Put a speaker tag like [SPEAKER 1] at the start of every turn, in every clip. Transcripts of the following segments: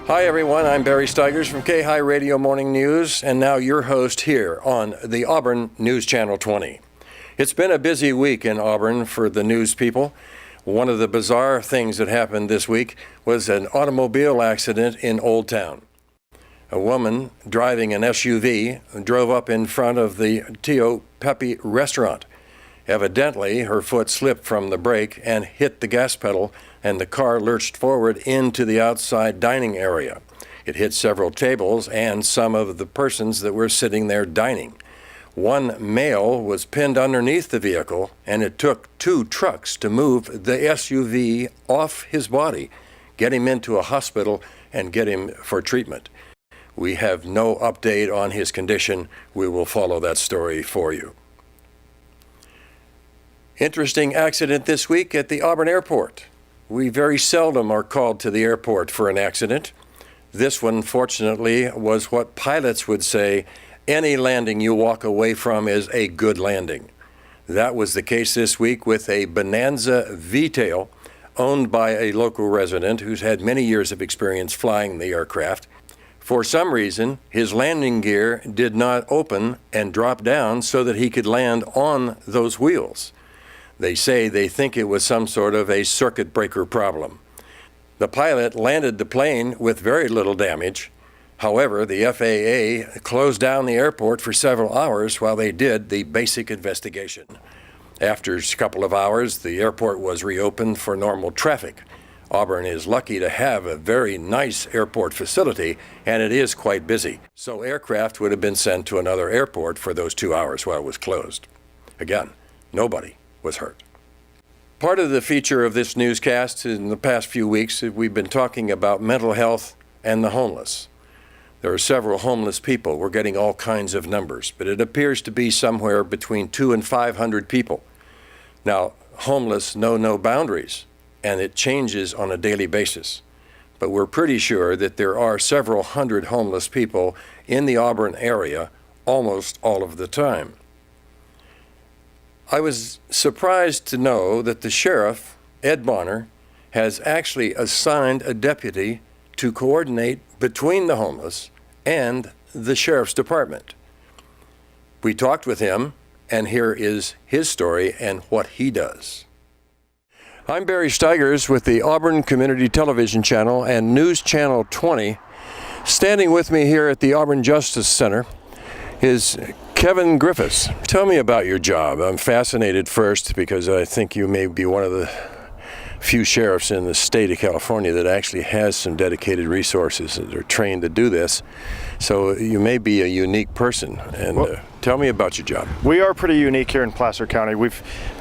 [SPEAKER 1] Hi everyone, I'm Barry Stigers from K-High Radio Morning News, and now your host here on the Auburn News Channel 20. It's been a busy week in Auburn for the news people. One of the bizarre things that happened this week was an automobile accident in Old Town. A woman driving an SUV drove up in front of the Tio Pepe restaurant. Evidently, her foot slipped from the brake and hit the gas pedal, and the car lurched forward into the outside dining area. It hit several tables and some of the persons that were sitting there dining. One male was pinned underneath the vehicle, and it took 2 trucks to move the SUV off his body, get him into a hospital, and get him for treatment. We have no update on his condition. We will follow that story for you. Interesting accident this week at the Auburn Airport. We very seldom are called to the airport for an accident. This one, fortunately, was what pilots would say, any landing you walk away from is a good landing. That was the case this week with a Bonanza V-tail owned by a local resident who's had many years of experience flying the aircraft. For some reason, his landing gear did not open and drop down so that he could land on those wheels. They say they think it was some sort of a circuit breaker problem. The pilot landed the plane with very little damage. However, the FAA closed down the airport for several hours while they did the basic investigation. After a couple of hours, the airport was reopened for normal traffic. Auburn is lucky to have a very nice airport facility, and it is quite busy. So aircraft would have been sent to another airport for those 2 hours while it was closed. Again, nobody was hurt. Part of the feature of this newscast in the past few weeks, we've been talking about mental health and the homeless. There are several homeless people. We're getting all kinds of numbers, but it appears to be somewhere between 200 and 500 people. Now, homeless know no boundaries, and it changes on a daily basis. But we're pretty sure that there are several hundred homeless people in the Auburn area almost all of the time. I was surprised to know that the sheriff, Ed Bonner, has actually assigned a deputy to coordinate between the homeless and the sheriff's department. We talked with him, and here is his story and what he does. I'm Barry Stigers with the Auburn Community Television Channel and News Channel 20. Standing with me here at the Auburn Justice Center is Kevin Griffiths. Tell me about your job. I'm fascinated first because I think you may be one of the few sheriffs in the state of California that actually has some dedicated resources that are trained to do this. So you may be a unique person. And tell me about your job.
[SPEAKER 2] We are pretty unique here in Placer County.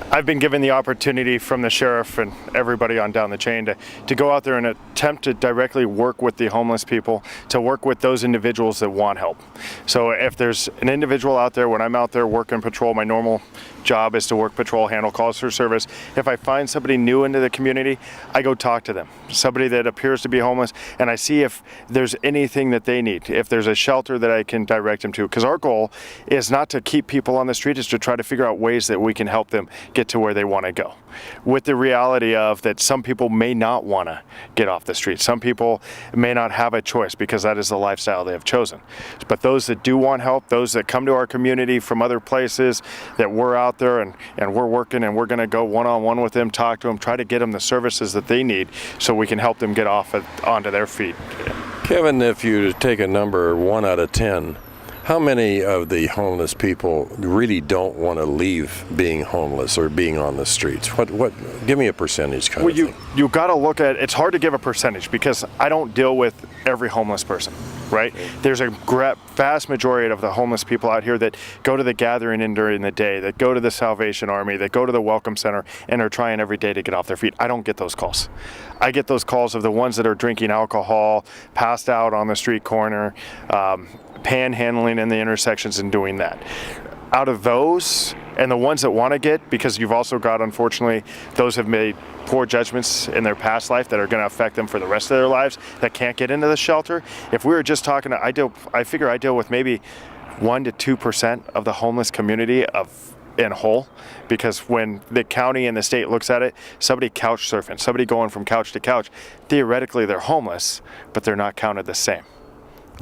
[SPEAKER 2] I've been given the opportunity from the sheriff and everybody on down the chain to go out there and attempt to directly work with the homeless people, to work with those individuals that want help. So if there's an individual out there, when I'm out there working patrol, my normal job is to work patrol, handle calls for service. If I find somebody new into the community, I go talk to them, somebody that appears to be homeless, and I see if there's anything that they need, if there's a shelter that I can direct them to. Because our goal is not to keep people on the street, is to try to figure out ways that we can help them get to where they want to go. With the reality of that some people may not want to get off the street. Some people may not have a choice because that is the lifestyle they have chosen. But those that do want help, those that come to our community from other places, that we're out there and we're working and we're going to go one-on-one with them, talk to them, try to get them the services that they need so we can help them get off onto their feet.
[SPEAKER 1] Kevin, if you take a number 1 out of 10, how many of the homeless people really don't want to leave being homeless or being on the streets? What? Give me a percentage kind of thing.
[SPEAKER 2] You got to look at, it's hard to give a percentage because I don't deal with every homeless person, right? There's a vast majority of the homeless people out here that go to the gathering in during the day, that go to the Salvation Army, that go to the Welcome Center, and are trying every day to get off their feet. I don't get those calls. I get those calls of the ones that are drinking alcohol, passed out on the street corner, panhandling in the intersections and doing that. Out of those, and the ones that want to get, because you've also got, unfortunately, those have made poor judgments in their past life that are going to affect them for the rest of their lives that can't get into the shelter. If we were just talking, I figure I deal with maybe 1% to 2% of the homeless community of in whole, because when the county and the state looks at it, somebody couch surfing, somebody going from couch to couch, theoretically they're homeless, but they're not counted the same.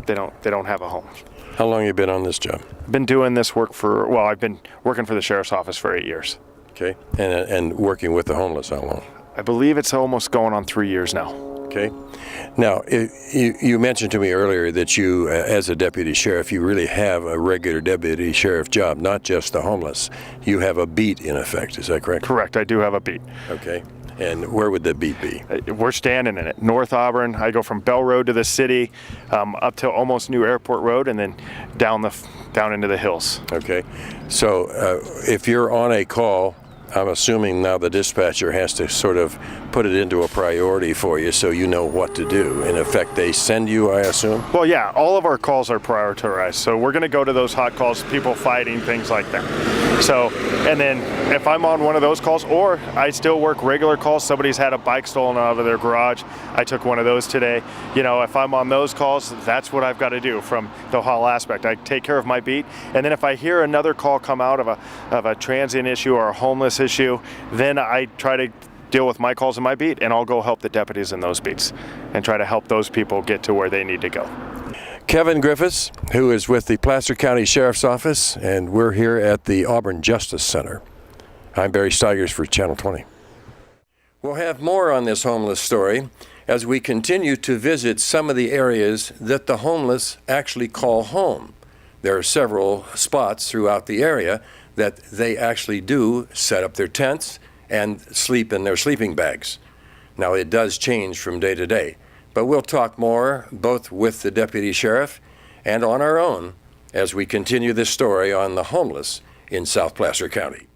[SPEAKER 2] They don't have a home.
[SPEAKER 1] How long have you been on this job?
[SPEAKER 2] Been doing this work I've been working for the sheriff's office for 8 years.
[SPEAKER 1] Okay. And working with the homeless, how long?
[SPEAKER 2] I believe it's almost going on 3 years now.
[SPEAKER 1] Okay. Now, you mentioned to me earlier that you, as a deputy sheriff, you really have a regular deputy sheriff job, not just the homeless. You have a beat, in effect. Is that correct?
[SPEAKER 2] Correct. I do have a beat.
[SPEAKER 1] Okay. And where would the beat be?
[SPEAKER 2] We're standing in it. North Auburn. I go from Bell Road to the city, up to almost New Airport Road, and then down into the hills.
[SPEAKER 1] Okay. So if you're on a call, I'm assuming now the dispatcher has to sort of put it into a priority for you so you know what to do. In effect, they send you, I assume?
[SPEAKER 2] Well, yeah, all of our calls are prioritized. So we're going to go to those hot calls, people fighting, things like that. So, and then if I'm on one of those calls, or I still work regular calls, somebody's had a bike stolen out of their garage, I took one of those today. You know, if I'm on those calls, that's what I've got to do from the whole aspect. I take care of my beat, and then if I hear another call come out of a transient issue or a homeless issue, then I try to deal with my calls in my beat, and I'll go help the deputies in those beats and try to help those people get to where they need to go.
[SPEAKER 1] Kevin Griffiths, who is with the Placer County Sheriff's Office, and we're here at the Auburn Justice Center. I'm Barry Stigers for Channel 20. We'll have more on this homeless story as we continue to visit some of the areas that the homeless actually call home. There are several spots throughout the area that they actually do set up their tents and sleep in their sleeping bags. Now, it does change from day to day, but we'll talk more both with the deputy sheriff and on our own as we continue this story on the homeless in South Placer County.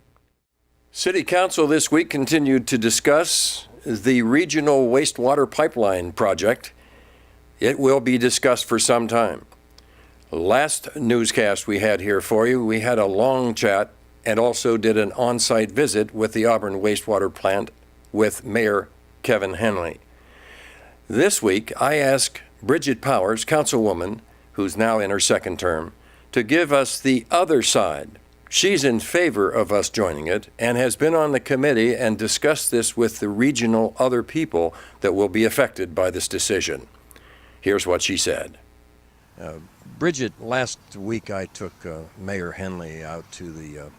[SPEAKER 1] City Council this week continued to discuss the regional wastewater pipeline project. It will be discussed for some time. Last newscast we had here for you, we had a long chat and also did an on-site visit with the Auburn wastewater plant with Mayor Kevin Henley. This week, I asked Bridget Powers, councilwoman, who's now in her second term, to give us the other side. She's in favor of us joining it and has been on the committee and discussed this with the regional other people that will be affected by this decision. Here's what she said. Bridget, last week I took Mayor Henley out to the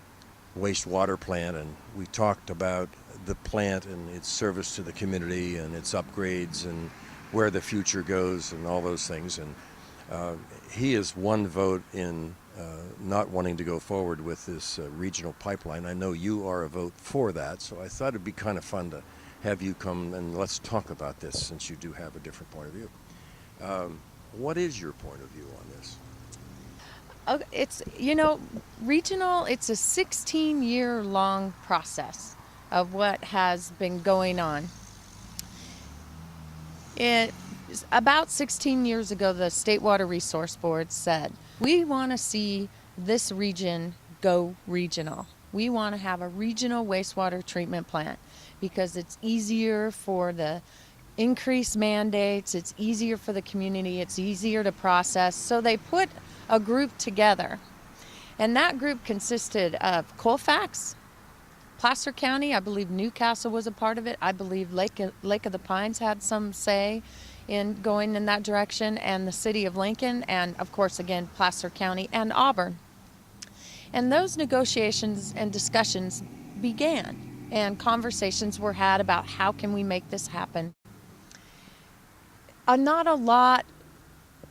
[SPEAKER 1] wastewater plant, and we talked about the plant and its service to the community and its upgrades and where the future goes and all those things. And he is one vote in not wanting to go forward with this regional pipeline. I know you are a vote for that, so I thought it'd be kind of fun to have you come and let's talk about this since you do have a different point of view. What is your point of view on this?
[SPEAKER 3] It's, regional, it's a 16-year long process of what has been going on. About 16 years ago, the State Water Resource Board said, we want to see this region go regional. We want to have a regional wastewater treatment plant because it's easier for the increased mandates, it's easier for the community, it's easier to process. So they put a group together, and that group consisted of Colfax, Placer County, I believe Newcastle was a part of it, I believe Lake of the Pines had some say in going in that direction, and the city of Lincoln, and of course again Placer County and Auburn. And those negotiations and discussions began, and conversations were had about how can we make this happen. Not a lot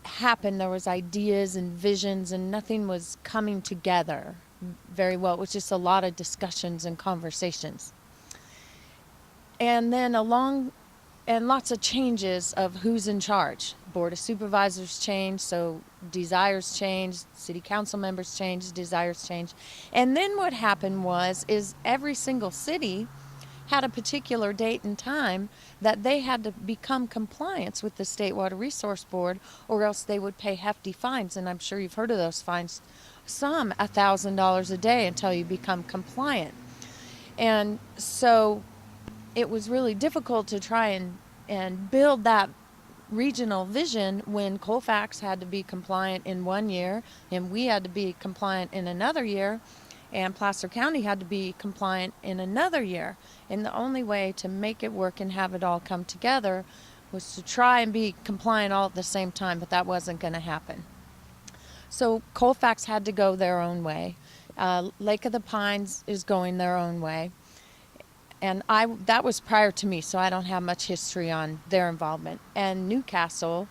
[SPEAKER 3] happened. There was ideas and visions, and nothing was coming together very well. It was just a lot of discussions and conversations. And then lots of changes of who's in charge. Board of Supervisors changed, so desires changed, city council members changed, desires changed. And then what happened is every single city had a particular date and time that they had to become compliant with the State Water Resource Board, or else they would pay hefty fines. And I'm sure you've heard of those fines, some $1,000 a day until you become compliant. And so it was really difficult to try and build that regional vision when Colfax had to be compliant in 1 year and we had to be compliant in another year. And Placer County had to be compliant in another year. And the only way to make it work and have it all come together was to try and be compliant all at the same time, but that wasn't going to happen. So Colfax had to go their own way. Lake of the Pines is going their own way. And that was prior to me, so I don't have much history on their involvement. And Newcastle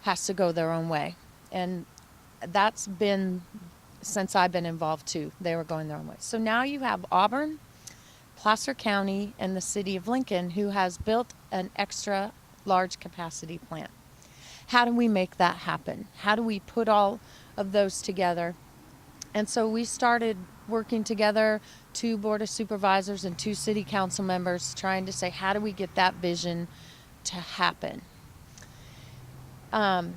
[SPEAKER 3] has to go their own way. And that's been since I've been involved too. They were going their own way. So now you have Auburn, Placer County, and the city of Lincoln, who has built an extra large capacity plant. How do we make that happen? How do we put all of those together? And so we started working together, 2 board of supervisors and 2 city council members, trying to say, how do we get that vision to happen? And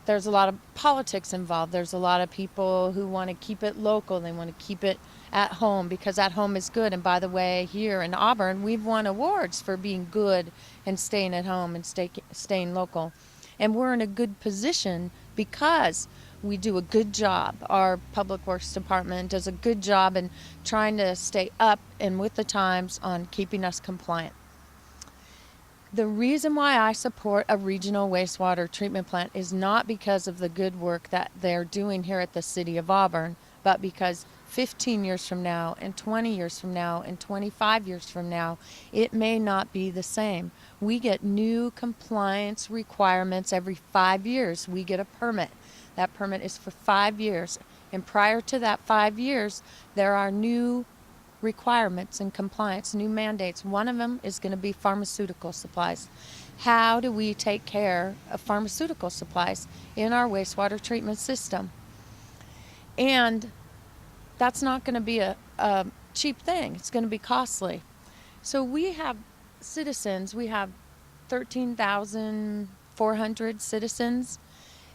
[SPEAKER 3] there's a lot of politics involved. There's a lot of people who want to keep it local. They want to keep it at home because at home is good. And by the way, here in Auburn, we've won awards for being good and staying at home and staying local. And we're in a good position because we do a good job. Our public works department does a good job in trying to stay up and with the times on keeping us compliant. The reason why I support a regional wastewater treatment plant is not because of the good work that they're doing here at the city of Auburn, but because 15 years from now and 20 years from now and 25 years from now, it may not be the same. We get new compliance requirements every 5 years. We get a permit. That permit is for 5 years. And prior to that 5 years, there are new requirements and compliance, new mandates. One of them is going to be pharmaceutical supplies. How do we take care of pharmaceutical supplies in our wastewater treatment system? And that's not going to be a cheap thing. It's going to be costly. So we have citizens, we have 13,400 citizens,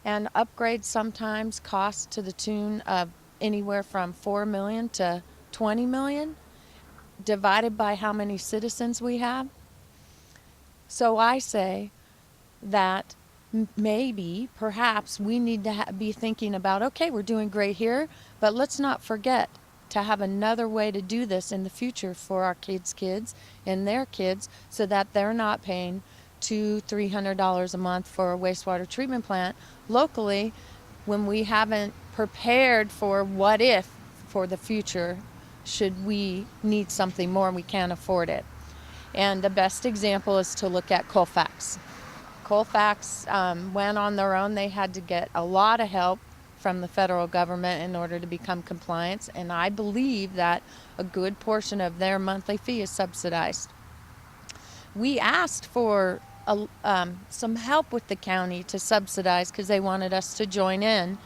[SPEAKER 3] and upgrades sometimes cost to the tune of anywhere from 4 million to 20 million, divided by how many citizens we have. So I say that maybe, perhaps, we need to be thinking about, okay, we're doing great here, but let's not forget to have another way to do this in the future for our kids' kids and their kids, so that they're not paying $200-300 a month for a wastewater treatment plant locally when we haven't prepared for what if for the future should we need something more and we can't afford it. And the best example is to look at Colfax. Colfax went on their own. They had to get a lot of help from the federal government in order to become compliant, and I believe that a good portion of their monthly fee is subsidized. We asked for some help with the county to subsidize because they wanted us to join in,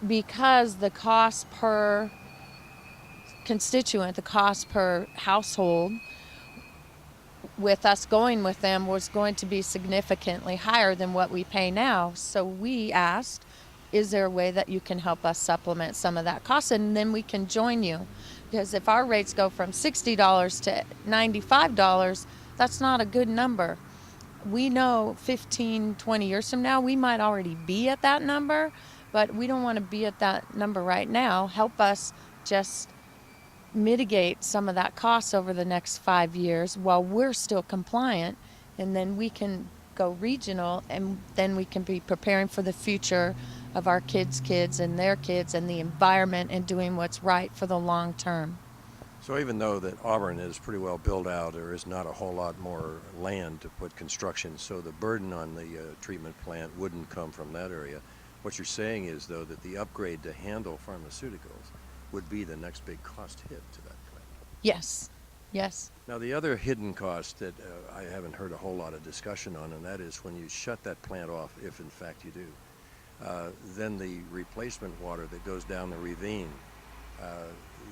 [SPEAKER 3] because the cost per constituent, the cost per household, with us going with them was going to be significantly higher than what we pay now. So we asked, is there a way that you can help us supplement some of that cost, and then we can join you? Because if our rates go from $60 to $95, that's not a good number. We know 15, 20 years from now, we might already be at that number, but we don't want to be at that number right now. Help us just mitigate some of that cost over the next 5 years while we're still compliant, and then we can go regional, and then we can be preparing for the future of our kids' kids and their kids and the environment, and doing what's right for the long term.
[SPEAKER 1] So even though that Auburn is pretty well built out, there is not a whole lot more land to put construction, so the burden on the treatment plant wouldn't come from that area. What you're saying is, though, that the upgrade to handle pharmaceuticals would be the next big cost hit to that plant.
[SPEAKER 3] Yes, yes.
[SPEAKER 1] Now, the other hidden cost that I haven't heard a whole lot of discussion on, and that is when you shut that plant off, if in fact you do, then the replacement water that goes down the ravine,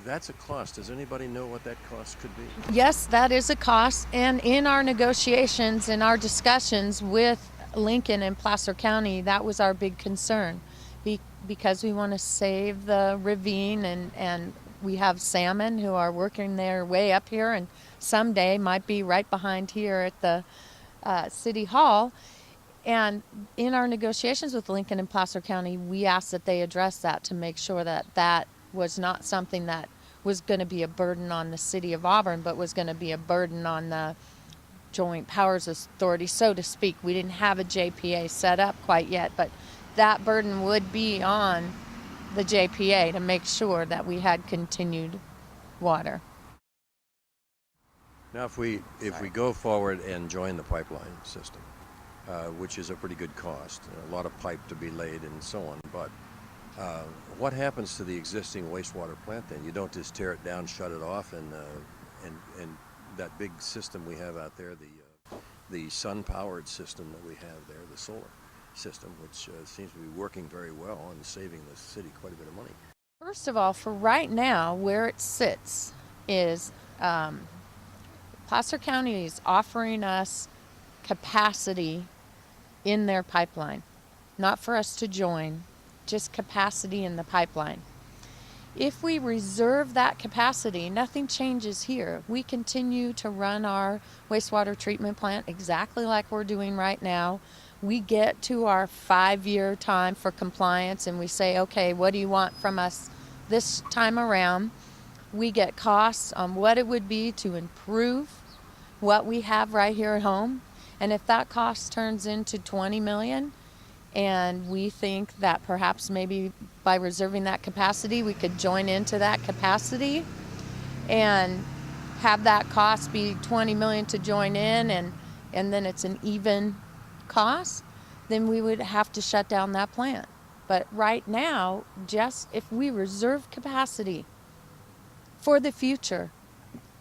[SPEAKER 1] that's a cost. Does anybody know what that cost could be?
[SPEAKER 3] Yes, that is a cost, and in our negotiations, in our discussions with Lincoln and Placer County, that was our big concern, because we want to save the ravine, and we have salmon who are working their way up here, and someday might be right behind here at the City Hall. And in our negotiations with Lincoln and Placer County, we asked that they address that to make sure that that was not something that was going to be a burden on the city of Auburn, but was going to be a burden on the Joint Powers Authority, so to speak. We didn't have a JPA set up quite yet, but that burden would be on the JPA to make sure that we had continued water.
[SPEAKER 1] Now, if we go forward and join the pipeline system, which is a pretty good cost, a lot of pipe to be laid and so on, but what happens to the existing wastewater plant then? You don't just tear it down, shut it off, and that big system we have out there, the sun-powered system that we have there, the solar system, which seems to be working very well and saving the city quite a bit of money.
[SPEAKER 3] First of all, for right now, where it sits is Placer County is offering us capacity in their pipeline, not for us to join, just capacity in the pipeline. If we reserve that capacity, nothing changes here. We continue to run our wastewater treatment plant exactly like we're doing right now. We get to our 5-year time for compliance and we say, okay, what do you want from us this time around? We get costs on what it would be to improve what we have right here at home. And if that cost turns into $20 million, and we think that perhaps maybe by reserving that capacity, we could join into that capacity and have that cost be $20 million to join in, and then it's an even cost, then we would have to shut down that plant. But right now, just if we reserve capacity for the future,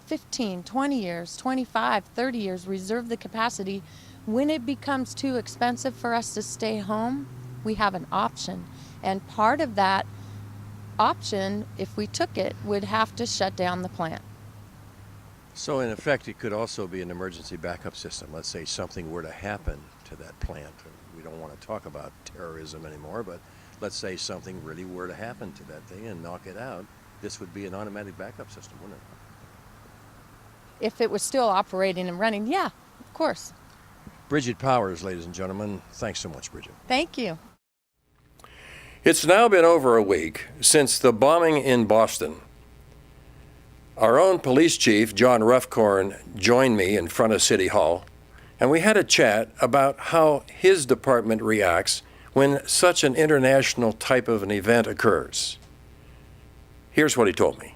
[SPEAKER 3] 15, 20 years, 25, 30 years, reserve the capacity. When it becomes too expensive for us to stay home, we have an option. And part of that option, if we took it, would have to shut down the plant.
[SPEAKER 1] So in effect, it could also be an emergency backup system. Let's say something were to happen to that plant. We don't want to talk about terrorism anymore, but let's say something really were to happen to that thing and knock it out. This would be an automatic backup system, wouldn't it?
[SPEAKER 3] If it was still operating and running, yeah, of course.
[SPEAKER 1] Bridget Powers, ladies and gentlemen. Thanks so much, Bridget.
[SPEAKER 3] Thank you.
[SPEAKER 1] It's now been over a week since the bombing in Boston. Our own police chief, John Ruffcorn, joined me in front of City Hall, and we had a chat about how his department reacts when such an international type of an event occurs. Here's what he told me.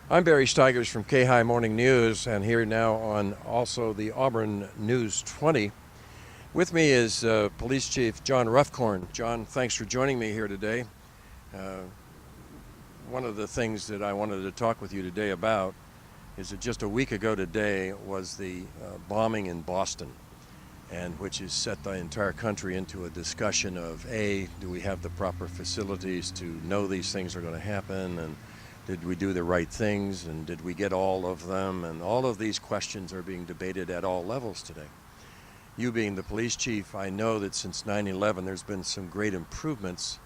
[SPEAKER 1] I'm Barry Stigers from K-High Morning News, and here now on also the Auburn News 20. With me is Police Chief John Ruffcorn. John, thanks for joining me here today. One of the things that I wanted to talk with you today about is that just a week ago today was the bombing in Boston, and which has set the entire country into a discussion of, A, do we have the proper facilities to know these things are going to happen, and did we do the right things, and did we get all of them? And all of these questions are being debated at all levels today. You being the police chief, I know that since 9/11 there's been some great improvements,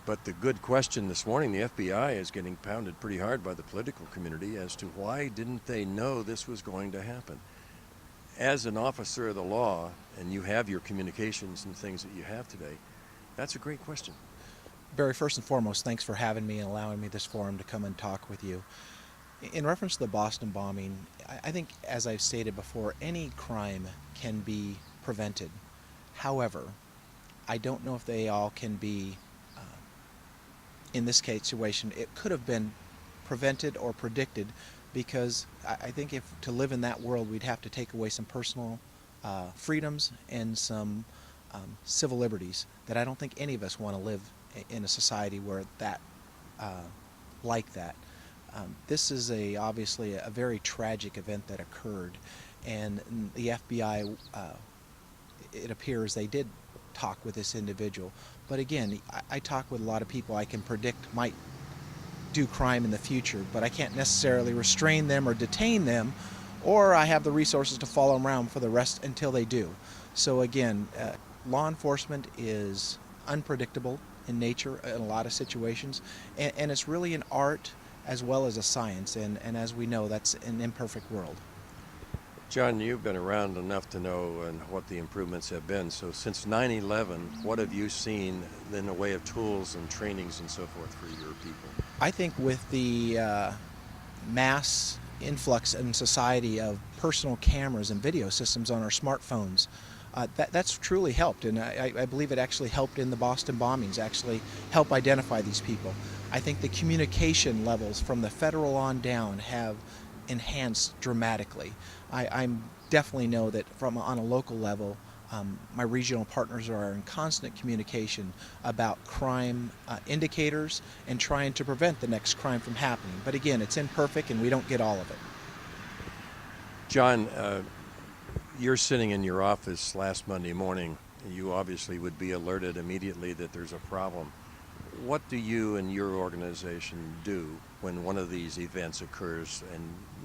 [SPEAKER 1] but the good question this morning, the FBI is getting pounded pretty hard by the political community as to why didn't they know this was going to happen? As an officer of the law, and you have your communications and things that you have today, that's a great question.
[SPEAKER 4] Barry, first and foremost, thanks for having me and allowing me this forum to come and talk with you. In reference to the Boston bombing, I think, as I've stated before, any crime can be prevented. However, I don't know if they all can be, in this case situation, it could have been prevented or predicted, because I think if to live in that world, we'd have to take away some personal freedoms and some civil liberties that I don't think any of us want to live in a society where that, like that. This is obviously a very tragic event that occurred, and the FBI, it appears they did talk with this individual. But again, I talk with a lot of people I can predict might do crime in the future, but I can't necessarily restrain them or detain them, or I have the resources to follow them around for the rest until they do. So again, law enforcement is unpredictable in nature in a lot of situations, and it's really an art as well as a science, and as we know, that's an imperfect world.
[SPEAKER 1] John, you've been around enough to know and what the improvements have been. So since 9/11, what have you seen in the way of tools and trainings and so forth for your people?
[SPEAKER 4] I think with the mass influx in society of personal cameras and video systems on our smartphones, that's truly helped, and I believe it actually helped in the Boston bombings, actually help identify these people. I think the communication levels from the federal on down have enhanced dramatically. I definitely know that on a local level, my regional partners are in constant communication about crime indicators and trying to prevent the next crime from happening. But again, it's imperfect and we don't get all of it.
[SPEAKER 1] John, you're sitting in your office last Monday morning. You obviously would be alerted immediately that there's a problem. What do you and your organization do when one of these events occurs? And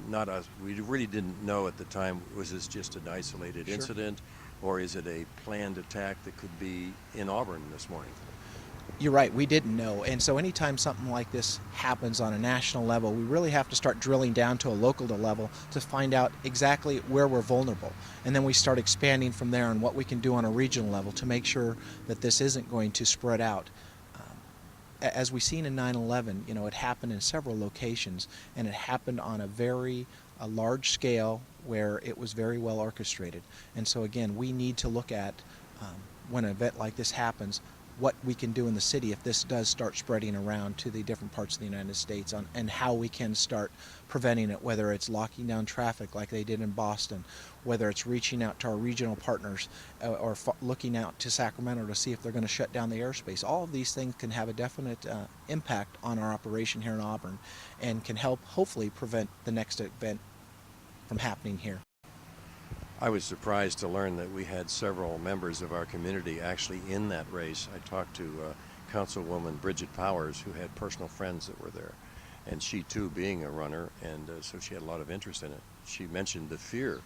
[SPEAKER 1] not us, we really didn't know at the time, was this just an isolated
[SPEAKER 4] Sure.
[SPEAKER 1] incident, or is it a planned attack that could be in Auburn this morning?
[SPEAKER 4] You're right, we didn't know. And so anytime something like this happens on a national level, we really have to start drilling down to a local level to find out exactly where we're vulnerable. And then we start expanding from there on what we can do on a regional level to make sure that this isn't going to spread out. As we've seen in 9/11, it happened in several locations, and it happened on a large scale where it was very well orchestrated. And so again, we need to look at, when an event like this happens, what we can do in the city if this does start spreading around to the different parts of the United States, and how we can start preventing it, whether it's locking down traffic like they did in Boston, whether it's reaching out to our regional partners or looking out to Sacramento to see if they're going to shut down the airspace. All of these things can have a definite impact on our operation here in Auburn and can help hopefully prevent the next event from happening here.
[SPEAKER 1] I was surprised to learn that we had several members of our community actually in that race. I talked to Councilwoman Bridget Powers, who had personal friends that were there, and she too being a runner, and so she had a lot of interest in it. She mentioned the fear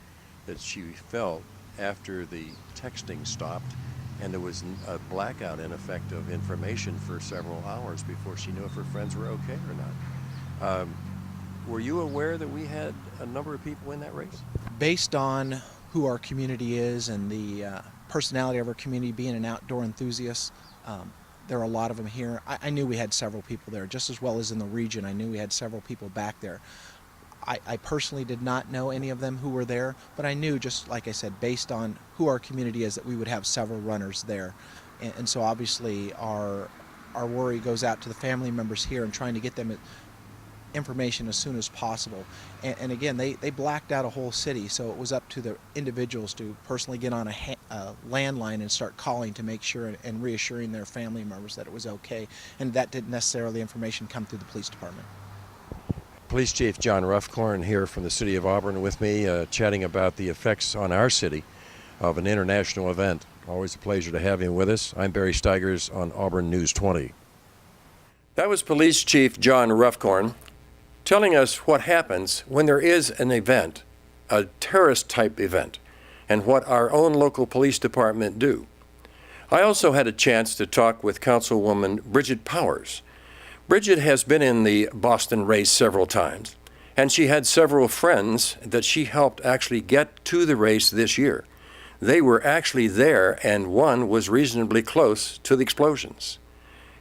[SPEAKER 1] that she felt after the texting stopped, and there was a blackout in effect of information for several hours before she knew if her friends were okay or not. Were you aware that we had a number of people in that race?
[SPEAKER 4] Based on who our community is and the personality of our community, being an outdoor enthusiast, there are a lot of them here. I knew we had several people there, just as well as in the region. I knew we had several people back there. I personally did not know any of them who were there, but I knew, just like I said, based on who our community is, that we would have several runners there. And so obviously our worry goes out to the family members here and trying to get them information as soon as possible. And again, they blacked out a whole city, so it was up to the individuals to personally get on a landline and start calling to make sure and reassuring their family members that it was okay. And that didn't necessarily information come through the police department.
[SPEAKER 1] Police Chief John Ruffcorn here from the city of Auburn with me, chatting about the effects on our city of an international event. Always a pleasure to have him with us. I'm Barry Stigers on Auburn News 20. That was Police Chief John Ruffcorn telling us what happens when there is an event, a terrorist-type event, and what our own local police department do. I also had a chance to talk with Councilwoman Bridget Powers. Bridget has been in the Boston race several times, and she had several friends that she helped actually get to the race this year. They were actually there, and one was reasonably close to the explosions.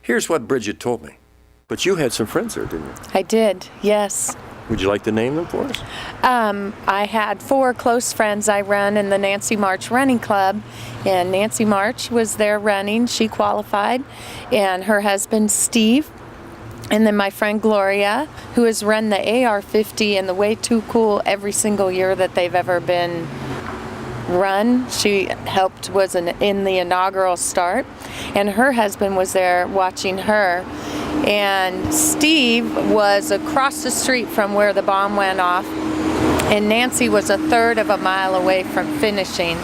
[SPEAKER 1] Here's what Bridget told me. But you had some friends there, didn't you?
[SPEAKER 3] I did, yes.
[SPEAKER 1] Would you like to name them for us?
[SPEAKER 3] I had 4 close friends I run in the Nancy March Running Club, and Nancy March was there running. She qualified, and her husband Steve, and then my friend Gloria, who has run the AR-50 and the Way Too Cool every single year that they've ever been run. She was in the inaugural start, and her husband was there watching her. And Steve was across the street from where the bomb went off, and Nancy was a third of a mile away from finishing.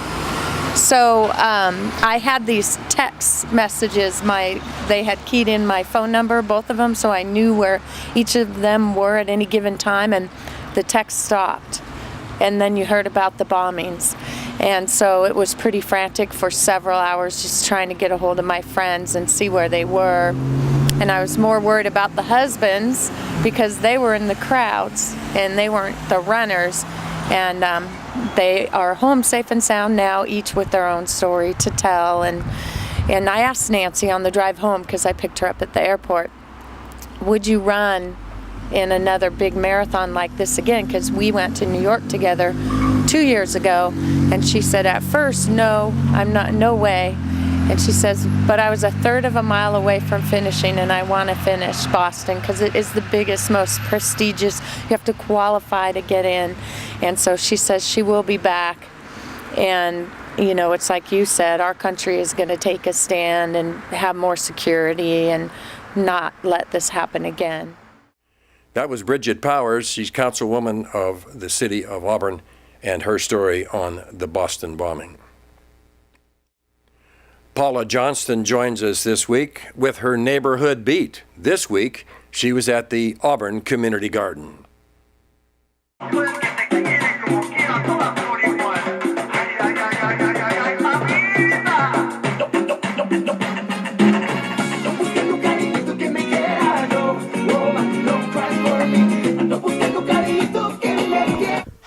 [SPEAKER 3] So I had these text messages. They had keyed in my phone number, both of them, so I knew where each of them were at any given time, and the text stopped. And then you heard about the bombings. And so it was pretty frantic for several hours, just trying to get a hold of my friends and see where they were. And I was more worried about the husbands because they were in the crowds and they weren't the runners. And they are home safe and sound now, each with their own story to tell. And I asked Nancy on the drive home, because I picked her up at the airport, would you run in another big marathon like this again? Because we went to New York together 2 years ago, and she said at first, no, I'm not, no way. And she says, but I was a third of a mile away from finishing, and I want to finish Boston because it is the biggest, most prestigious. You have to qualify to get in. And so she says she will be back. And, you know, it's like you said, our country is going to take a stand and have more security and not let this happen again.
[SPEAKER 1] That was Bridget Powers. She's councilwoman of the city of Auburn, and her story on the Boston bombing. Paula Johnston joins us this week with her neighborhood beat. This week, she was at the Auburn Community Garden.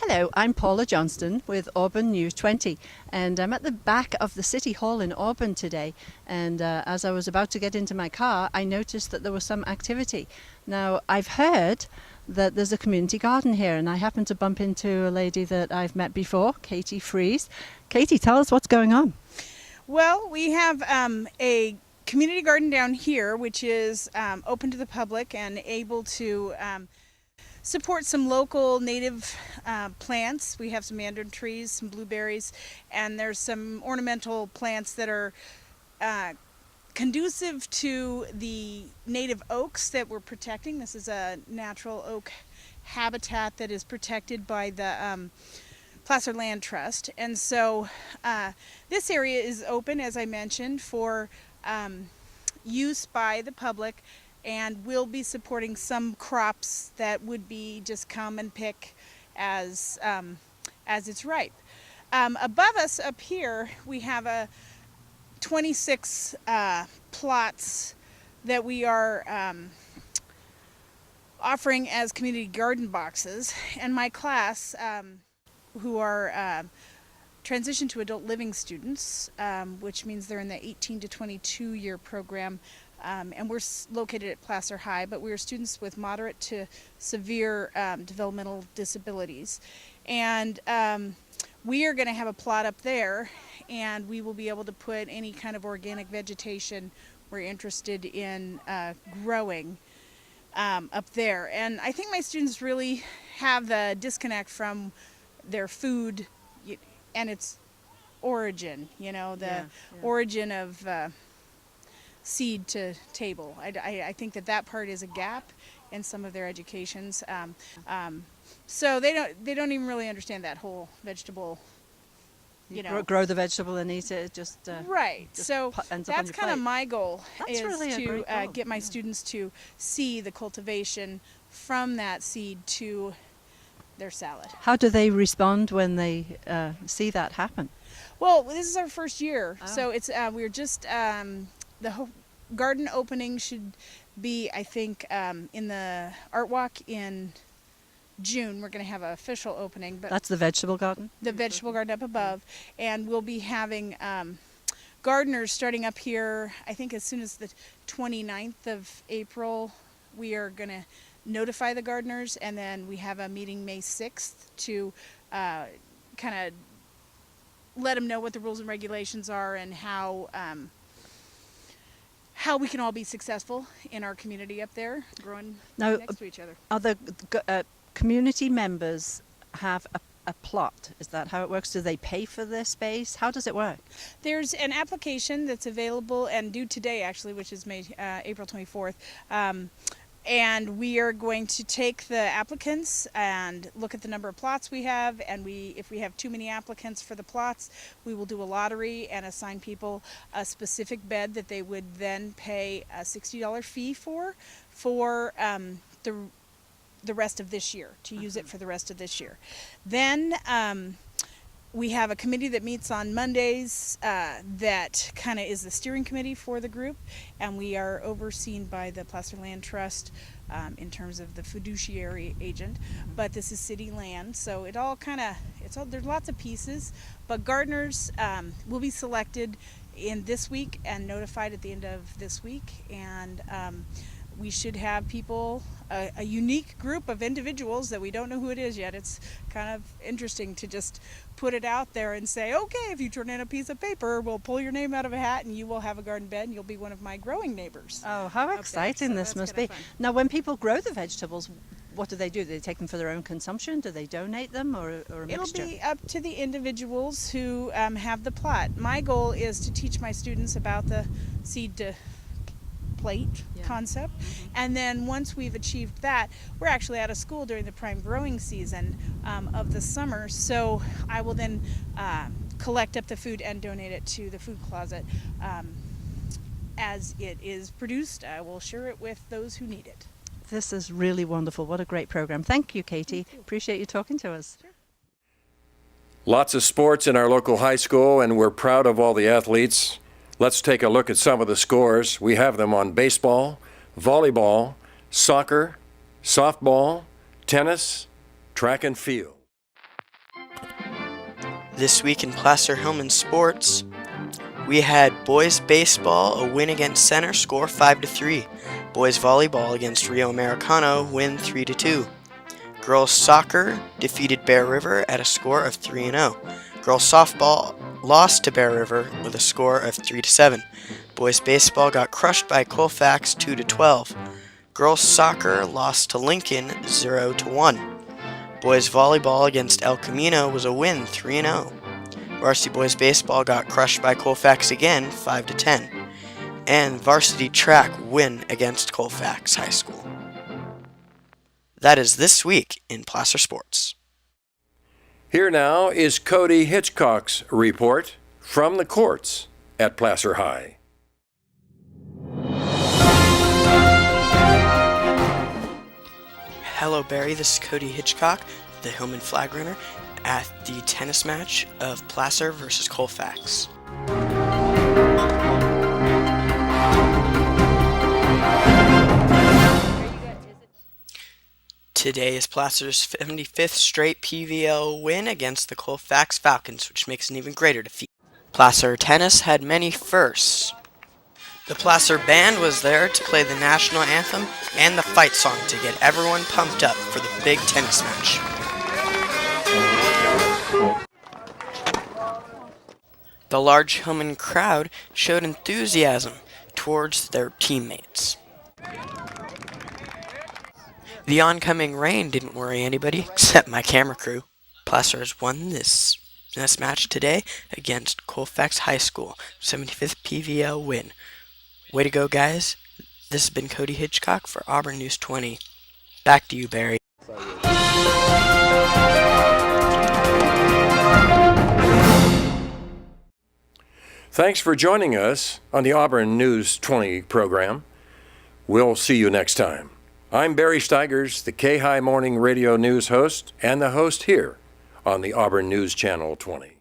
[SPEAKER 5] Hello, I'm Paula Johnston with Auburn News 20, and I'm at the back of the City Hall in Auburn today, and as I was about to get into my car, I noticed that there was some activity. Now, I've heard that there's a community garden here, and I happened to bump into a lady that I've met before, Katie Fries. Katie, tell us what's going on.
[SPEAKER 6] Well, we have a community garden down here, which is open to the public and able to support some local native plants. We have some mandarin trees, some blueberries, and there's some ornamental plants that are conducive to the native oaks that we're protecting. This is a natural oak habitat that is protected by the Placer Land Trust. And so this area is open, as I mentioned, for use by the public, and we'll be supporting some crops that would be just come and pick as it's ripe. Above us up here, we have a 26 plots that we are offering as community garden boxes, and my class, who are transition to adult living students, which means they're in the 18 to 22 year program. And we're located at Placer High, but we are students with moderate to severe developmental disabilities. And we are going to have a plot up there, and we will be able to put any kind of organic vegetation we're interested in growing up there. And I think my students really have the disconnect from their food and its origin, you know, the origin of seed to table. I think that part is a gap in some of their educations. So they don't even really understand that whole vegetable. You know,
[SPEAKER 5] grow the vegetable and eat it.
[SPEAKER 6] Right.
[SPEAKER 5] Just
[SPEAKER 6] so
[SPEAKER 5] ends up on
[SPEAKER 6] that's
[SPEAKER 5] your
[SPEAKER 6] kind of
[SPEAKER 5] plate.
[SPEAKER 6] my goal.
[SPEAKER 5] That's
[SPEAKER 6] is
[SPEAKER 5] really a
[SPEAKER 6] to
[SPEAKER 5] great goal.
[SPEAKER 6] get my students to see the cultivation from that seed to their salad.
[SPEAKER 5] How do they respond when they see that happen?
[SPEAKER 6] Well, this is our first year,
[SPEAKER 5] Oh.
[SPEAKER 6] so it's we're just the garden opening should be, I think, in the Art Walk in June. We're going to have an official opening, but
[SPEAKER 5] That's the vegetable garden?
[SPEAKER 6] the vegetable garden up above, and we'll be having gardeners starting up here. I think as soon as the 29th of April, we are going to notify the gardeners, and then we have a meeting May 6th to kind of let them know what the rules and regulations are and how we can all be successful in our community up there, growing
[SPEAKER 5] Now,
[SPEAKER 6] next to each other.
[SPEAKER 5] Are the community members have a plot? Is that how it works? Do they pay for their space? How does it work?
[SPEAKER 6] There's an application that's available and due today, actually, which is April 24th. And we are going to take the applicants and look at the number of plots we have, and if we have too many applicants for the plots, we will do a lottery and assign people a specific bed that they would then pay a $60 fee for the rest of this year, to use it for the rest of this year. Then We have a committee that meets on Mondays that kind of is the steering committee for the group, and we are overseen by the Placer Land Trust in terms of the fiduciary agent. But this is city land, so it all kind of, there's lots of pieces. But gardeners will be selected in this week and notified at the end of this week, and we should have people, a unique group of individuals that we don't know who it is yet. It's kind of interesting to just put it out there and say, okay, if you turn in a piece of paper, we'll pull your name out of a hat and you will have a garden bed and you'll be one of my growing neighbors.
[SPEAKER 5] Oh, how exciting
[SPEAKER 6] So
[SPEAKER 5] this
[SPEAKER 6] that's
[SPEAKER 5] must
[SPEAKER 6] kinda
[SPEAKER 5] be.
[SPEAKER 6] fun.
[SPEAKER 5] Now, when people grow the vegetables, what do? Do they take them for their own consumption? Do they donate them, or a
[SPEAKER 6] It'll
[SPEAKER 5] mixture?
[SPEAKER 6] be up to the individuals who have the plot. My goal is to teach my students about the seed to plate concept, and then once we've achieved that, we're actually out of school during the prime growing season of the summer, so I will then collect up the food and donate it to the food closet. As it is produced, I will share it with those who need it.
[SPEAKER 5] This is really wonderful. What a great program. Thank you, Katie. Appreciate you talking to us.
[SPEAKER 6] Sure.
[SPEAKER 1] Lots of sports in our local high school, and we're proud of all the athletes. Let's take a look at some of the scores. We have them on baseball, volleyball, soccer, softball, tennis, track and field.
[SPEAKER 7] This week in Placer Hillman sports, we had boys baseball, a win against Center, score 5-3. Boys volleyball against Rio Americano, win 3-2. Girls soccer defeated Bear River at a score of 3-0. Girls softball lost to Bear River with a score of 3-7. Boys baseball got crushed by Colfax 2-12. Girls soccer lost to Lincoln 0-1. Boys volleyball against El Camino was a win 3-0. Varsity boys baseball got crushed by Colfax again 5-10. And varsity track win against Colfax High School. That is this week in Placer Sports.
[SPEAKER 1] Here now is Cody Hitchcock's report from the courts at Placer High.
[SPEAKER 7] Hello Barry, this is Cody Hitchcock, the Hillman flag runner, at the tennis match of Placer versus Colfax. Today is Placer's 75th straight PVL win against the Colfax Falcons, which makes an even greater defeat. Placer tennis had many firsts. The Placer band was there to play the national anthem and the fight song to get everyone pumped up for the big tennis match. The large Hillman crowd showed enthusiasm towards their teammates. The oncoming rain didn't worry anybody except my camera crew. Placer has won this match today against Colfax High School, 75th PVL win. Way to go, guys. This has been Cody Hitchcock for Auburn News 20. Back to you, Barry.
[SPEAKER 1] Thanks for joining us on the Auburn News 20 program. We'll see you next time. I'm Barry Stigers, the K-High Morning Radio News host and the host here on the Auburn News Channel 20.